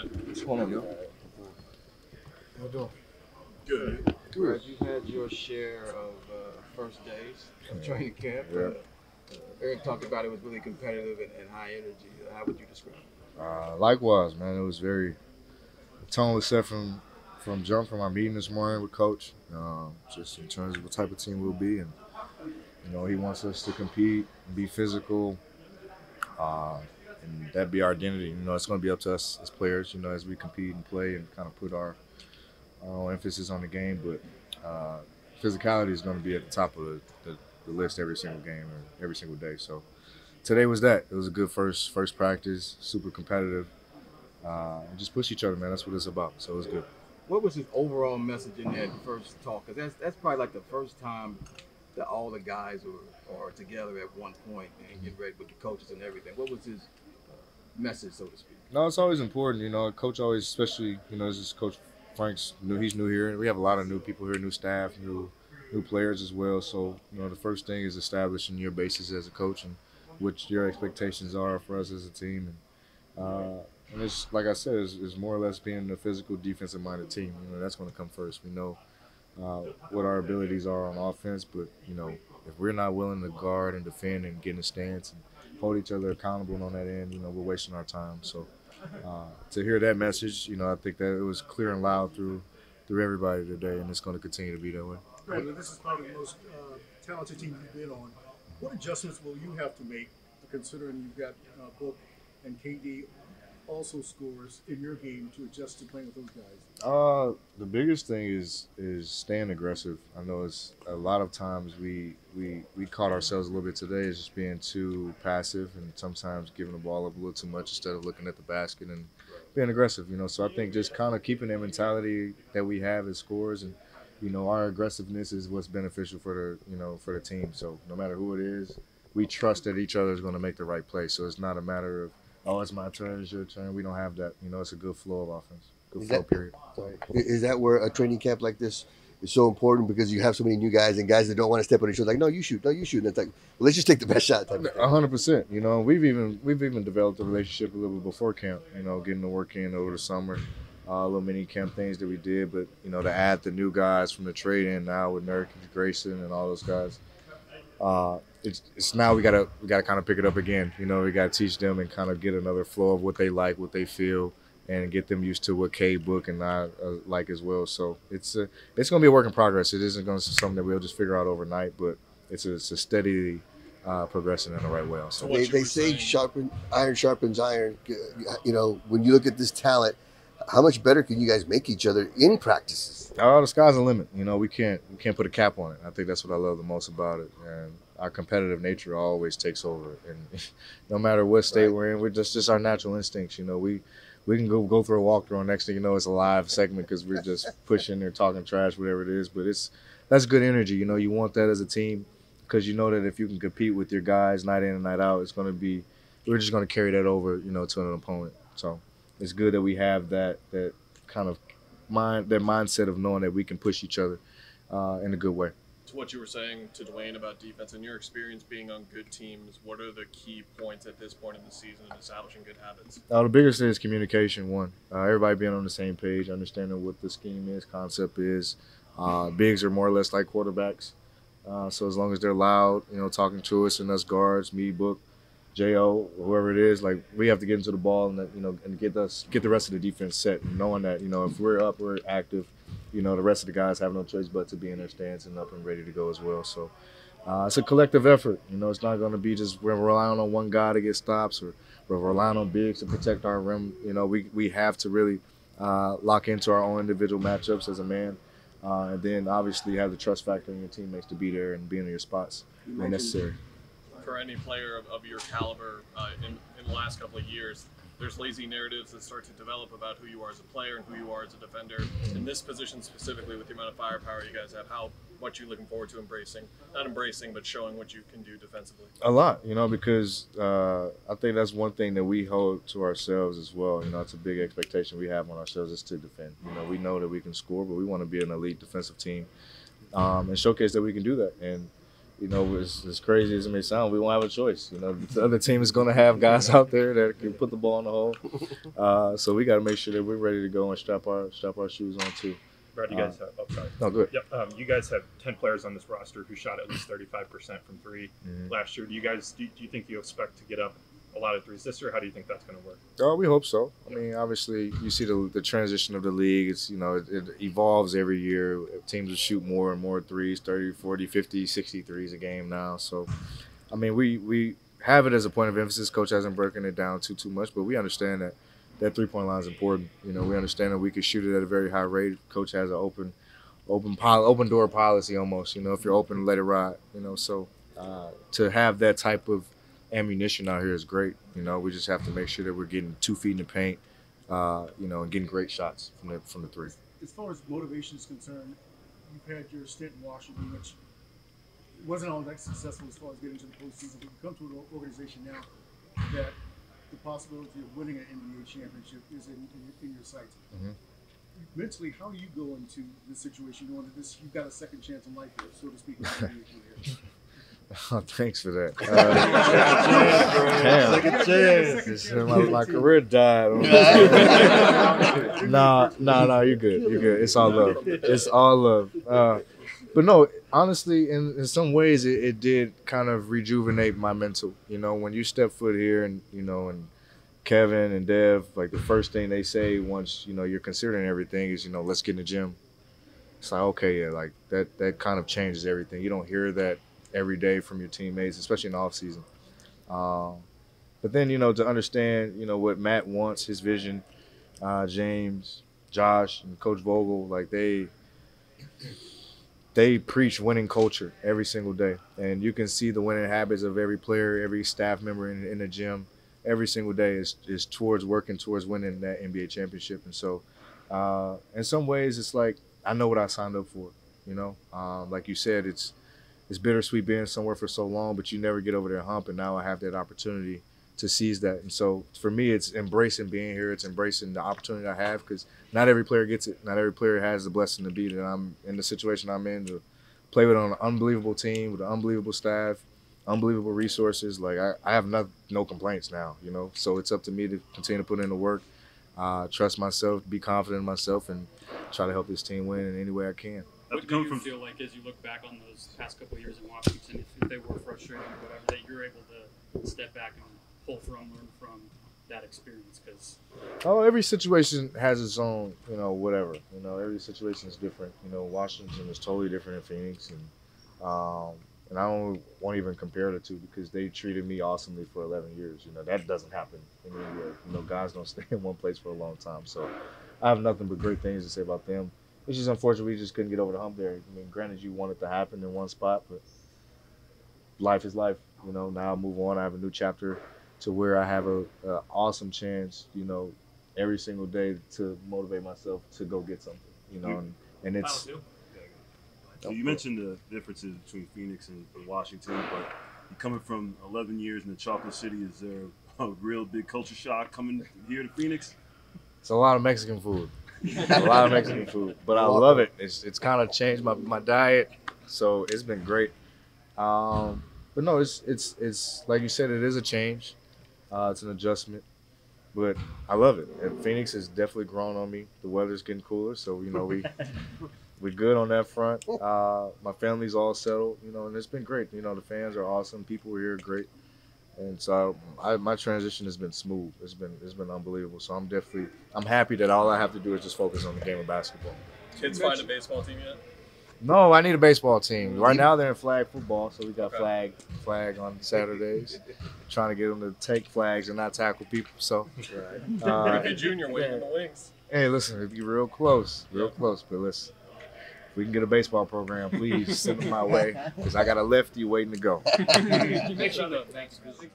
Brian. What's going on, yo? How you doing? Good. Brad, you've had your share of first days of training camp. Eric talked about it was really competitive and high energy. How would you describe it? Likewise, man. It was very. The tone was set from our meeting this morning with Coach. Just in terms of what type of team we'll be, and he wants us to compete, and be physical, and that be our identity. It's going to be up to us as players. As we compete and play and kind of put our own emphasis on the game, but physicality is going to be at the top of the list every single game or every single day. So today was that. It was a good first practice, super competitive. Just push each other, man. That's what it's about. So it was good. What was his overall message in that first talk? Because that's probably like the first time that all the guys are together at one point and get ready with the coaches and everything. What was his message, so to speak? No, it's always important. Coach always, especially, this is Coach Frank's he's new here. We have a lot of new people here, new staff, new players as well. So, the first thing is establishing your basis as a coach and what your expectations are for us as a team. And it's, like I said, it's more or less being a physical, defensive-minded team. That's going to come first. We know what our abilities are on offense, but, if we're not willing to guard and defend and get in a stance and hold each other accountable on that end, we're wasting our time. So to hear that message, I think that it was clear and loud through everybody today, and it's going to continue to be that way. Brandon, this is probably the most talented team you've been on. What adjustments will you have to make, considering you've got Book and KD also scores in your game, to adjust to playing with those guys? The biggest thing is staying aggressive. I know it's a lot of times we caught ourselves a little bit today as just being too passive and sometimes giving the ball up a little too much instead of looking at the basket and being aggressive. So I think just kind of keeping that mentality that we have as scorers, and our aggressiveness is what's beneficial for the team. So no matter who it is, we trust that each other is going to make the right play. So it's not a matter of, oh, it's my turn, it's your turn. We don't have that. It's a good flow of offense, good flow, period. Sorry. Is that where a training camp like this is so important, because you have so many new guys and guys that don't want to step on each other, like, no, you shoot. And it's like, well, let's just take the best shot. 100%. We've even developed a relationship a little bit before camp. Getting to work in over the summer, little mini camp things that we did. But to add the new guys from the trade in now with Nurk and Grayson and all those guys. It's now we gotta kind of pick it up again. We gotta teach them and kind of get another flow of what they like, what they feel, and get them used to what K, Book, and I like as well. So it's gonna be a work in progress. It isn't gonna be something that we'll just figure out overnight, but it's a steady progressing in the right way. So they say iron sharpens iron. When you look at this talent, how much better can you guys make each other in practices? The sky's the limit. We can't put a cap on it. I think that's what I love the most about it. And our competitive nature always takes over. And no matter what state we're in, we're just our natural instincts. We can go for a walkthrough, and next thing you know, it's a live segment because we're just pushing or talking trash, whatever it is. But that's good energy. You want that as a team, because you know that if you can compete with your guys night in and night out, we're just going to carry that over, to an opponent. So it's good that we have that kind of mindset of knowing that we can push each other in a good way. To what you were saying to Dwayne about defense and your experience being on good teams, what are the key points at this point in the season in establishing good habits? The biggest thing is communication, one. Everybody being on the same page, understanding what the scheme is, concept is. Bigs are more or less like quarterbacks. So as long as they're loud, talking to us and us guards, me, Book, J.O., whoever it is, like, we have to get into the ball and and get the rest of the defense set, and knowing that if we're up, we're active. The rest of the guys have no choice but to be in their stance and up and ready to go as well. So it's a collective effort. It's not going to be just we're relying on one guy to get stops, or we're relying on bigs to protect our rim. We have to really lock into our own individual matchups as a man, and then obviously have the trust factor in your teammates to be there and be in your spots when necessary. For any player of your caliber in the last couple of years, there's lazy narratives that start to develop about who you are as a player and who you are as a defender. In this position specifically, with the amount of firepower you guys have, how much are you looking forward to not embracing, but showing what you can do defensively? A lot, because I think that's one thing that we hold to ourselves as well. It's a big expectation we have on ourselves is to defend. We know that we can score, but we want to be an elite defensive team and showcase that we can do that. And you know, as crazy as it may sound, we won't have a choice. You know, the other team is going to have guys out there that can put the ball in the hole. So we got to make sure that we're ready to go and strap our shoes on too. Brad, you guys have. Oh, sorry. No, good. Yep. You guys have 10 players on this roster who shot at least 35% from three last year. Do you think you expect to get up a lot of threes this year? How do you think that's going to work? Oh, we hope so. I mean, obviously, you see the transition of the league. It's, you know, it evolves every year. Teams will shoot more and more threes, 30, 40, 50, 60 threes a game now. So, I mean, we have it as a point of emphasis. Coach hasn't broken it down too much, but we understand that three-point line is important. You know, we understand that we can shoot it at a very high rate. Coach has an open door policy almost. You know, if you're open, let it ride. You know, so to have that type of ammunition out here is great. You know, we just have to make sure that we're getting 2 feet in the paint, you know, and getting great shots from the three. As far as motivation is concerned, you've had your stint in Washington, which wasn't all that successful as far as getting to the postseason. But you come to an organization now that the possibility of winning an NBA championship is in your sights. Mentally, how do you go into this situation, knowing that you've got a second chance in life here, so to speak, in the NBA career? Oh, thanks for that. Second chance. My career died. No, you're good. You're good. It's all love. It's all love. But no, honestly, in some ways, it did kind of rejuvenate my mental. You know, when you step foot here, and you know, and Kevin and Dev, like the first thing they say once you know you're considering everything is, you know, let's get in the gym. It's like, okay, yeah, like that kind of changes everything. You don't hear that every day from your teammates, especially in the off season. But then, you know, to understand, you know, what Matt wants, his vision, James, Josh, and Coach Vogel, like they preach winning culture every single day. And you can see the winning habits of every player, every staff member in the gym every single day is towards working towards winning that NBA championship. And so in some ways, it's like I know what I signed up for, you know. Like you said, it's bittersweet being somewhere for so long, but you never get over that hump, and now I have that opportunity to seize that. And so for me, it's embracing being here. It's embracing the opportunity I have, because not every player gets it. Not every player has the blessing to be that I'm in the situation I'm in, to play with an unbelievable team, with an unbelievable staff, unbelievable resources. Like I have no complaints now, you know. So it's up to me to continue to put in the work, trust myself, be confident in myself, and try to help this team win in any way I can. What do you feel like as you look back on those past couple of years in Washington, if they were frustrating or whatever, that you're able to step back and pull from, learn from that experience? Because every situation has its own, you know, whatever. You know, every situation is different. You know, Washington is totally different than Phoenix, and I won't even compare the two, because they treated me awesomely for 11 years. You know, that doesn't happen anywhere. You know, guys don't stay in one place for a long time. So I have nothing but great things to say about them. It's just unfortunate we just couldn't get over the hump there. I mean, granted, you want it to happen in one spot, but life is life. You know, now I move on. I have a new chapter to where I have a awesome chance, you know, every single day to motivate myself to go get something, you know, and it's. So you mentioned the differences between Phoenix and Washington, but you're coming from 11 years in the Chocolate City. Is there a real big culture shock coming here to Phoenix? It's a lot of Mexican food. A lot of Mexican food, but I love it. It's kind of changed my diet, so it's been great. But no, it's like you said, it is a change. It's an adjustment, but I love it. And Phoenix has definitely grown on me. The weather's getting cooler, so you know we're good on that front. My family's all settled, you know, and it's been great. You know, the fans are awesome. People here are great. And so my transition has been smooth. It's been unbelievable. So I'm happy that all I have to do is just focus on the game of basketball. Kids find a baseball team yet? No, I need a baseball team. Right now they're in flag football, so we got flag on Saturdays. Trying to get them to take flags and not tackle people. So Ricky Jr. waiting in the wings. Hey, listen, it'd be real close. But listen, if we can get a baseball program, please send them my way, because I got a lefty waiting to go. Thanks, Brad.